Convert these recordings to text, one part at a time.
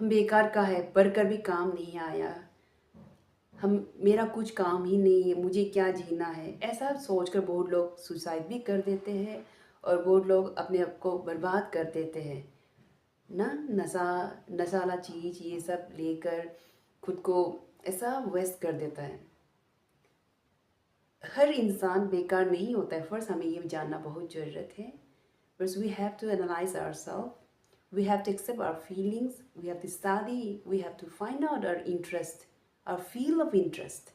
हम बेकार का है, पढ़कर भी काम नहीं आया, हम मेरा कुछ काम ही नहीं है, मुझे क्या जीना है, ऐसा सोचकर बहुत लोग सुसाइड भी कर देते हैं और बहुत लोग अपने आप को बर्बाद कर देते हैं ना। नशाला चीज़ ये सब लेकर खुद को ऐसा वेस्ट कर देता है। हर इंसान बेकार नहीं होता है, फर्स्ट हमें ये जानना बहुत ज़रूरत है। First, we have to analyze ourselves. We have to accept our feelings. We have to study. We have to find out our interest, our field of interest.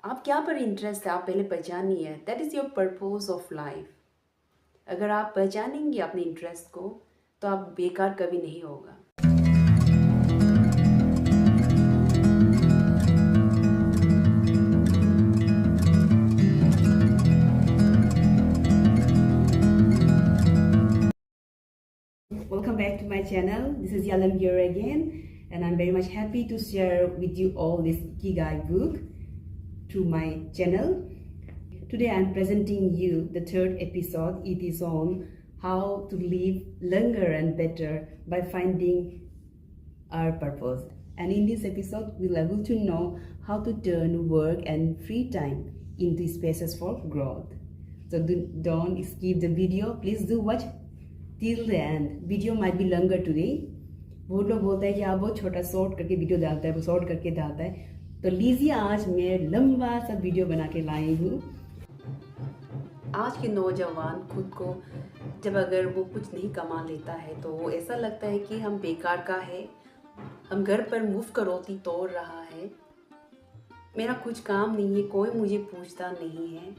आप क्या पर इंटरेस्ट है, आप पहले पहचानिए। That is your purpose of life. अगर आप पहचानेंगे अपने इंटरेस्ट को तो आप बेकार कभी नहीं होगा। Welcome back to my channel. This is Yalam here again, and I'm very much happy to share with you all this Ikigai book through my channel. Today I'm presenting you the third episode. It is on how to live longer and better by finding our purpose. And in this episode, we'll be able to know how to turn work and free time into spaces for growth. So don't skip the video. Please do watch till the end. Video might be longer today. बहुत लोग बोलते हैं कि आप बहुत छोटा short करके video डालता है, वो शॉर्ट करके डालता है। तो लीजिए, आज मैं लंबा सा वीडियो बना के लाई हूँ। आज के नौजवान खुद को जब अगर वो कुछ नहीं कमा लेता है तो वो ऐसा लगता है कि हम बेकार का है, हम घर पर मुफ्त का रोटी तोड़ रहा है, मेरा कुछ काम नहीं है, कोई मुझे पूछता नहीं है।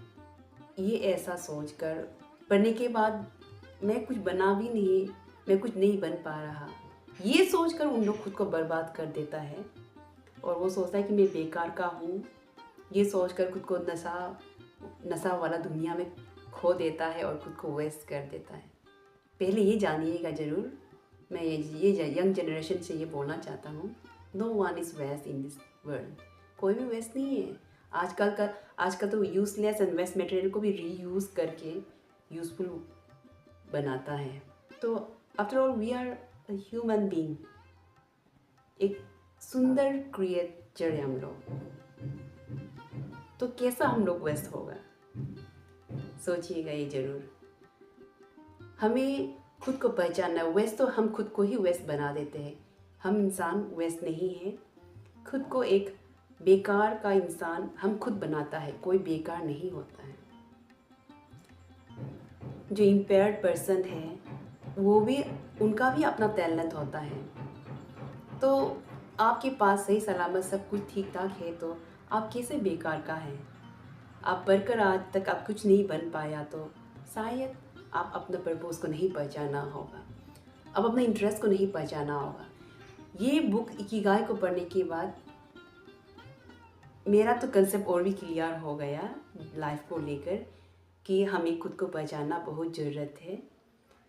ये ऐसा सोचकर पढ़ने के बाद मैं कुछ बना भी नहीं, मैं कुछ नहीं बन पा रहा, ये सोचकर उन लोग खुद को बर्बाद कर देता है और वो सोचता है कि मैं बेकार का हूँ। ये सोचकर खुद को नशा वाला दुनिया में खो देता है और खुद को वेस्ट कर देता है। पहले ये जानिएगा ज़रूर, मैं ये यंग जनरेशन से ये बोलना चाहता हूँ, no one is waste in this world. कोई भी वेस्ट नहीं है। आजकल तो यूजलेस एंड वेस्ट मटेरियल को भी रीयूज़ करके यूज़फुल बनाता है। तो after all we are human being, एक सुंदर क्रिएचर है हम लोग। तो कैसा हम लोग वेस्ट होगा, सोचिएगा ये ज़रूर। हमें खुद को पहचानना है। वेस्ट तो हम खुद को ही वेस्ट बना देते हैं। हम इंसान वेस्ट नहीं है, खुद को एक बेकार का इंसान हम खुद बनाता है। कोई बेकार नहीं होता है। जो इम्पेयर्ड पर्सन है वो भी, उनका भी अपना टैलेंट होता है। तो आपके पास सही सलामत सब कुछ ठीक ठाक है तो आप कैसे बेकार का है? आप पढ़कर आज तक आप कुछ नहीं बन पाया तो शायद आप अपने पर्पस को नहीं पहचाना होगा, आप अपने इंटरेस्ट को नहीं पहचाना होगा। ये बुक इकिगाई को पढ़ने के बाद मेरा तो कंसेप्ट और भी क्लियर हो गया लाइफ को लेकर कि हमें खुद को पहचानना बहुत ज़रूरत है।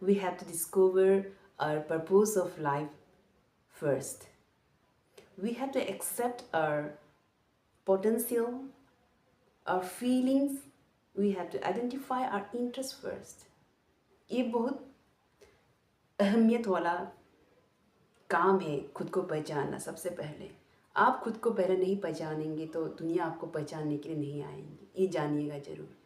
We have to discover our purpose of life first. We have to accept our potential, our feelings. We have to identify our interest first. ये बहुत अहमियत वाला काम है, खुद को पहचानना। सबसे पहले आप खुद को पहले नहीं पहचानेंगे तो दुनिया आपको पहचानने के लिए नहीं आएंगी, ये जानिएगा ज़रूर।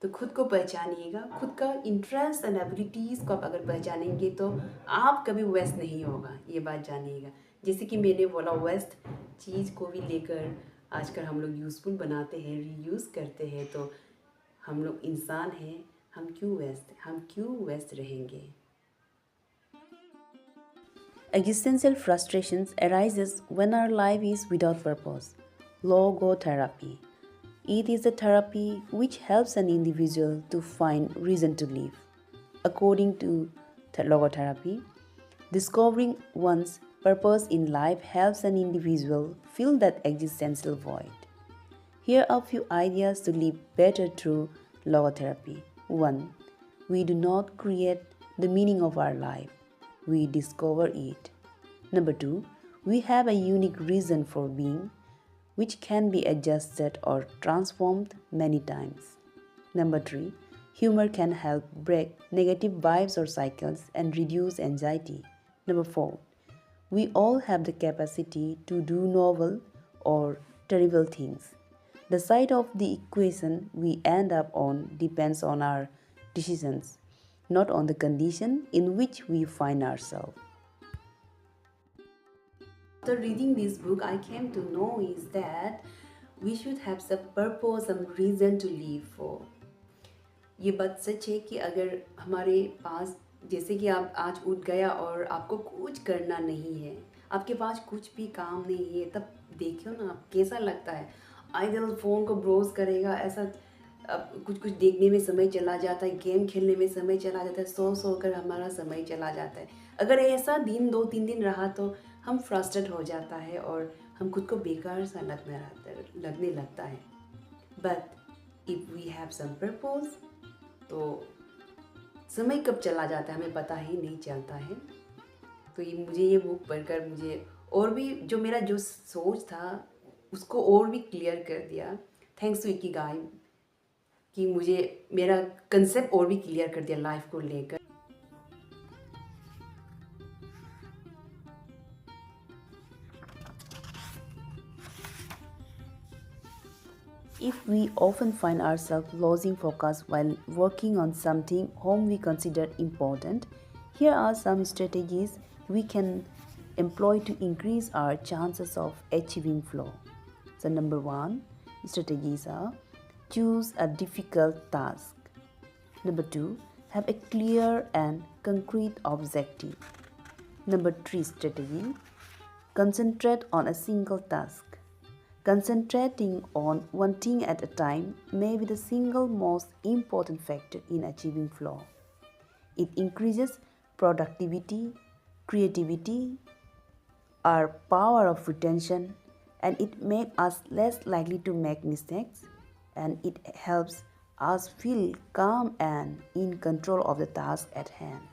तो खुद को पहचानिएगा, खुद का इंटरेस्ट एंड एबिलिटीज़ को आप अगर पहचानेंगे तो आप कभी वेस्ट नहीं होगा, ये बात जानिएगा। जैसे कि मैंने बोला, वेस्ट चीज़ को भी लेकर आजकल हम लोग यूज़फुल बनाते हैं, रीयूज़ करते हैं। तो हम लोग इंसान हैं, हम क्यों वेस्ट रहेंगे? Existential frustrations arises when our life is without purpose. Logotherapy. It is a therapy which helps an individual to find reason to live. According to logotherapy, discovering one's purpose in life helps an individual fill that existential void. Here are a few ideas to live better through logotherapy. 1. We do not create the meaning of our life, we discover it. Number 2, we have a unique reason for being, which can be adjusted or transformed many times. Number 3, humor can help break negative vibes or cycles and reduce anxiety. Number 4, We all have the capacity to do novel or terrible things. The side of the equation we end up on depends on our decisions, not on the condition in which we find ourselves. After reading this book, I came to know is that we should have some purpose, some reason to live for. ये बात सच है कि अगर हमारे पास, जैसे कि आप आज उठ गया और आपको कुछ करना नहीं है, आपके पास कुछ भी काम नहीं है, तब देखियो ना आप कैसा लगता है। आइडल फ़ोन को ब्रोज करेगा, ऐसा कुछ कुछ देखने में समय चला जाता है, गेम खेलने में समय चला जाता है, सो कर हमारा समय चला जाता है। अगर ऐसा दिन 2-3 दिन रहा तो हम फ्रस्ट्रेट हो जाता है और हम खुद को बेकार सा लगने लगता है। But if we have some purpose, तो समय कब चला जाता है हमें पता ही नहीं चलता है। तो मुझे ये बुक पढ़कर मुझे और भी जो मेरा जो सोच था उसको और भी क्लियर कर दिया। थैंक्स टू इकिगाई कि मुझे मेरा कंसेप्ट और भी क्लियर कर दिया लाइफ को लेकर। If we often find ourselves losing focus while working on something whom we consider important, here are some strategies we can employ to increase our chances of achieving flow. So number 1, strategies are: choose a difficult task. Number 2, have a clear and concrete objective. Number 3 strategy, concentrate on a single task. Concentrating on one thing at a time may be the single most important factor in achieving flow. It increases productivity, creativity, our power of retention, and it makes us less likely to make mistakes, and it helps us feel calm and in control of the task at hand.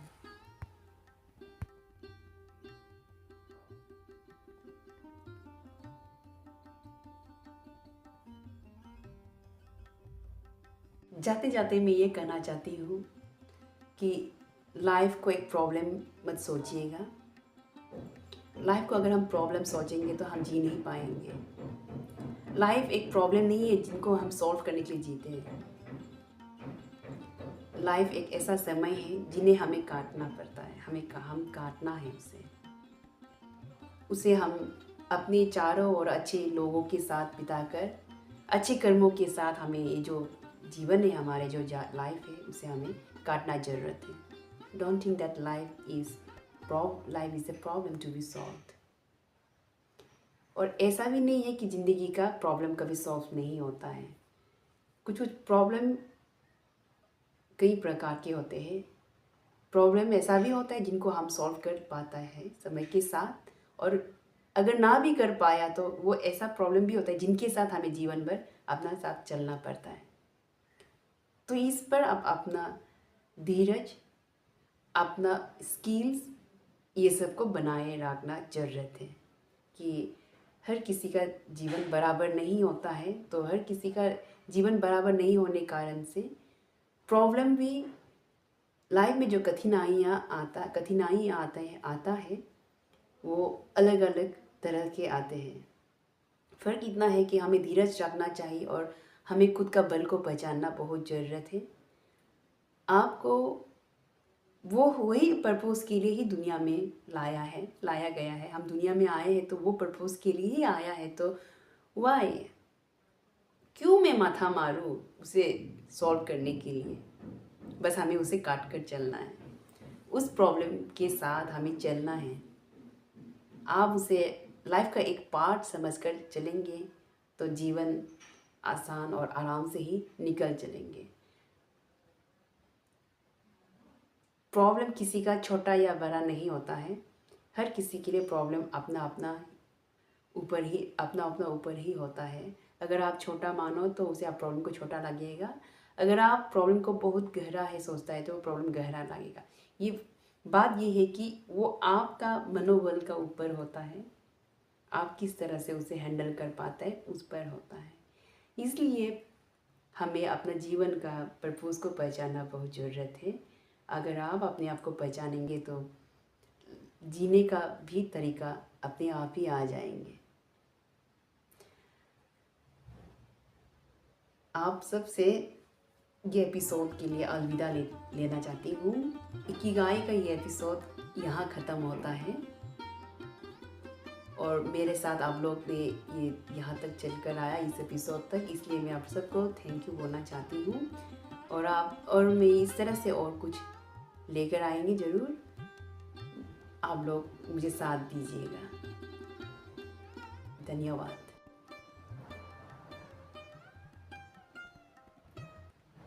जाते जाते मैं ये कहना चाहती हूँ कि life को एक प्रॉब्लम मत सोचिएगा। लाइफ को अगर हम प्रॉब्लम सोचेंगे तो हम जी नहीं पाएंगे। लाइफ एक प्रॉब्लम नहीं है जिनको हम सॉल्व करने के लिए जीते हैं। लाइफ एक ऐसा समय है जिन्हें हमें काटना पड़ता है, हम काटना है उसे हम अपने चारों ओर अच्छे लोगों के साथ बिताकर, अच्छे कर्मों के साथ हमें ये जो जीवन है हमारे, जो लाइफ है, उसे हमें काटना ज़रूरत है। Don't think that life is a problem to be solved. और ऐसा भी नहीं है कि ज़िंदगी का प्रॉब्लम कभी सॉल्व नहीं होता है। कुछ कुछ प्रॉब्लम कई प्रकार के होते हैं। प्रॉब्लम ऐसा भी होता है जिनको हम सॉल्व कर पाता है समय के साथ, और अगर ना भी कर पाया तो वो ऐसा प्रॉब्लम भी होता है जिनके साथ हमें जीवन भर अपना साथ चलना पड़ता है। तो इस पर आप अपना धीरज, अपना स्किल्स, ये सब को बनाए रखना ज़रूरत है कि हर किसी का जीवन बराबर नहीं होता है। तो हर किसी का जीवन बराबर नहीं होने कारण से प्रॉब्लम भी, लाइफ में जो कठिनाइयाँ आता है वो अलग अलग तरह के आते हैं। फ़र्क इतना है कि हमें धीरज रखना चाहिए और हमें खुद का बल को पहचानना बहुत ज़रूरत है। आपको वो वही पर्पस के लिए ही दुनिया में लाया गया है। हम दुनिया में आए हैं तो वो पर्पस के लिए ही आया है। तो वाई, क्यों मैं माथा मारूं उसे सॉल्व करने के लिए? बस हमें उसे काट कर चलना है, उस प्रॉब्लम के साथ हमें चलना है। आप उसे लाइफ का एक पार्ट समझकर चलेंगे तो जीवन आसान और आराम से ही निकल चलेंगे। प्रॉब्लम किसी का छोटा या बड़ा नहीं होता है। हर किसी के लिए प्रॉब्लम अपना अपना ऊपर ही होता है। अगर आप छोटा मानो तो उसे आप प्रॉब्लम को छोटा लगेगा। अगर आप प्रॉब्लम को बहुत गहरा है सोचता है तो वो प्रॉब्लम गहरा लगेगा। ये बात ये है कि वो आपका मनोबल का ऊपर होता है, आप किस तरह से उसे हैंडल कर पाता है उस पर होता है। इसलिए हमें अपना जीवन का पर्पस को पहचानना बहुत ज़रूरत है। अगर आप अपने आप को पहचानेंगे तो जीने का भी तरीका अपने आप ही आ जाएंगे। आप सबसे ये एपिसोड के लिए अलविदा लेना चाहती हूँ। इकिगाई का ये एपिसोड यहाँ ख़त्म होता है और मेरे साथ आप लोग ने ये यहाँ तक चलकर आया इस एपिसोड तक, इसलिए मैं आप सबको थैंक यू बोलना चाहती हूँ। और मैं इस तरह से और कुछ लेकर आएंगे ज़रूर, आप लोग मुझे साथ दीजिएगा। धन्यवाद।